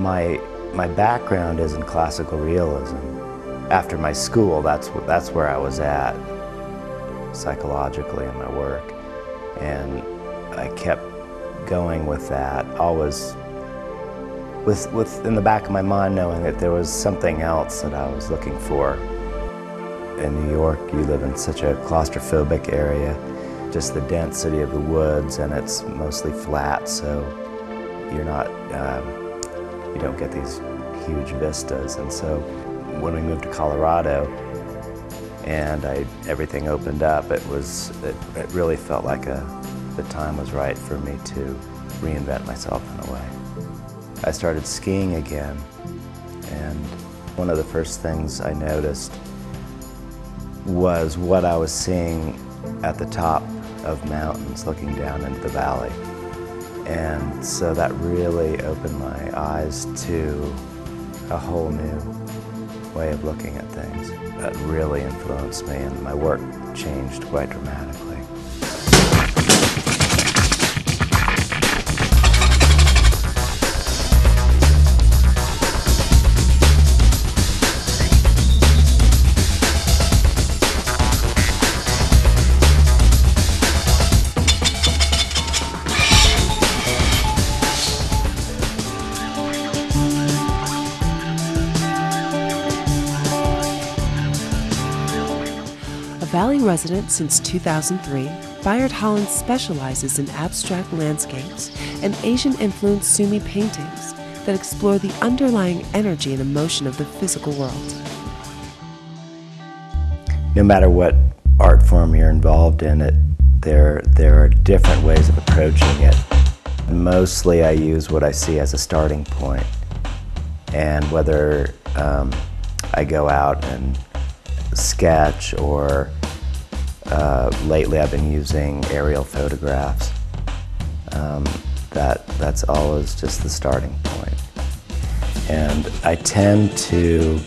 My background is in classical realism. After my school, that's where I was at psychologically in my work, and I kept going with that, always with in the back of my mind knowing that there was something else that I was looking for. In New York, you live in such a claustrophobic area, just the density of the woods, and it's mostly flat, so you're not, you don't get these huge vistas. And so when we moved to Colorado and everything opened up, it really felt like the time was right for me to reinvent myself in a way. I started skiing again, and one of the first things I noticed was what I was seeing at the top of mountains looking down into the valley. And so that really opened my eyes to a whole new way of looking at things. That really influenced me, and my work changed quite dramatically. Valley resident since 2003, Bayard Hollins specializes in abstract landscapes and Asian-influenced Sumi paintings that explore the underlying energy and emotion of the physical world. No matter what art form you're involved in, there are different ways of approaching it. Mostly I use what I see as a starting point, and whether I go out and sketch or lately I've been using aerial photographs. That's always just the starting point. And I tend to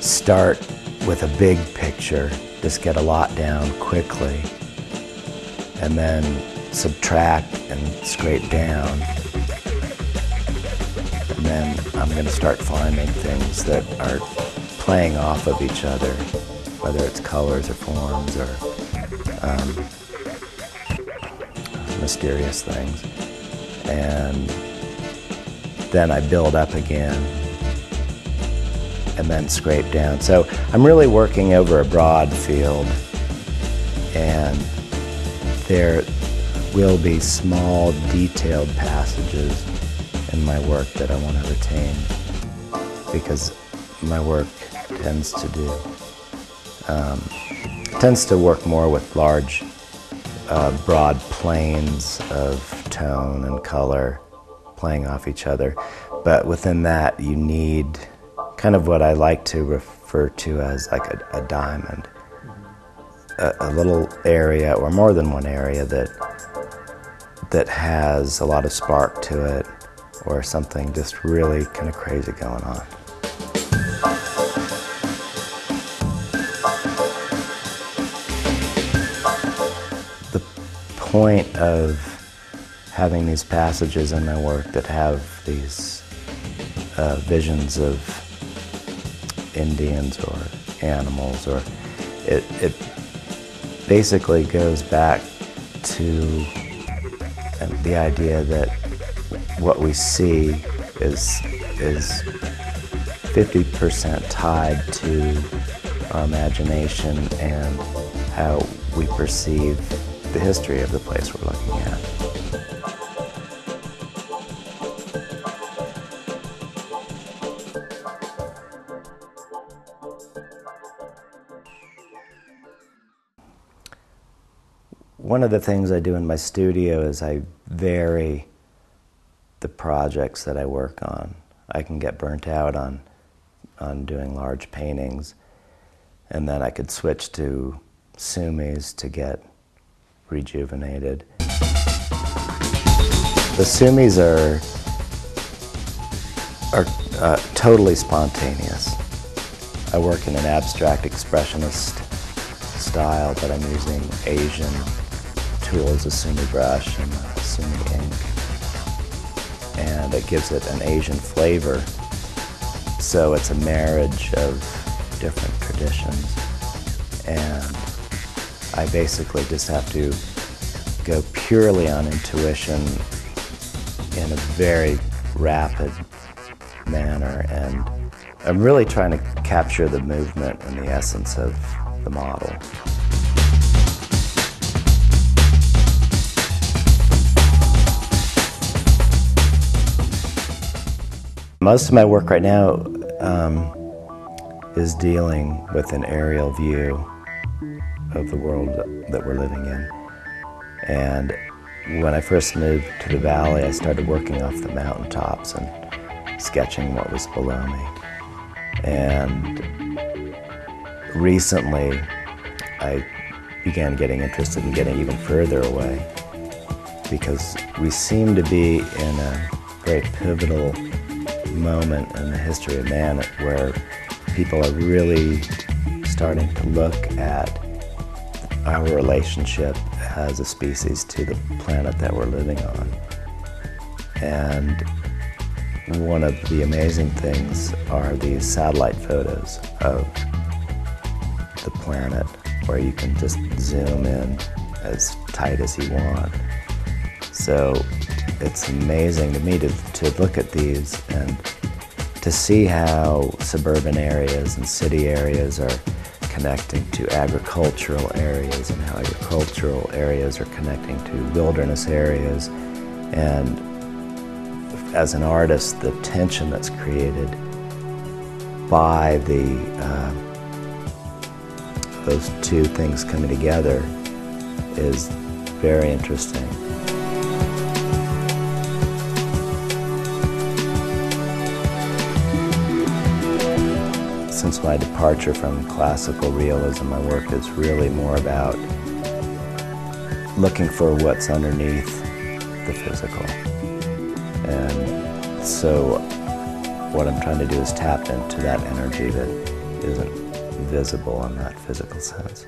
start with a big picture, just get a lot down quickly, and then subtract and scrape down. And then I'm going to start finding things that are playing off of each other, whether it's colors or forms or mysterious things. And then I build up again and then scrape down. So I'm really working over a broad field, and there will be small detailed passages in my work that I want to retain, because my work tends to work more with large, broad planes of tone and color playing off each other. But within that, you need kind of what I like to refer to as like a diamond. A little area, or more than one area, that has a lot of spark to it, or something just really kind of crazy going on. The point of having these passages in my work that have these visions of Indians or animals, or it basically goes back to the idea that what we see is 50% tied to our imagination and how we perceive the history of the place we're looking at. One of the things I do in my studio is I vary the projects that I work on. I can get burnt out on doing large paintings, and then I could switch to Sumis to get rejuvenated. The Sumis are totally spontaneous. I work in an abstract expressionist style, but I'm using Asian tools, a Sumi brush and a Sumi ink. and it gives it an Asian flavor. So it's a marriage of different traditions, and I basically just have to go purely on intuition in a very rapid manner, and I'm really trying to capture the movement and the essence of the model. Most of my work right now is dealing with an aerial view of the world that we're living in. And when I first moved to the valley, I started working off the mountaintops and sketching what was below me. And recently, I began getting interested in getting even further away, because we seem to be in a very pivotal moment in the history of man where people are really starting to look at our relationship as a species to the planet that we're living on. And one of the amazing things are these satellite photos of the planet, where you can just zoom in as tight as you want. So it's amazing to me to look at these and to see how suburban areas and city areas are connecting to agricultural areas, and how agricultural areas are connecting to wilderness areas. And as an artist, the tension that's created by those two things coming together is very interesting. Since my departure from classical realism, my work is really more about looking for what's underneath the physical. And so what I'm trying to do is tap into that energy that isn't visible in that physical sense.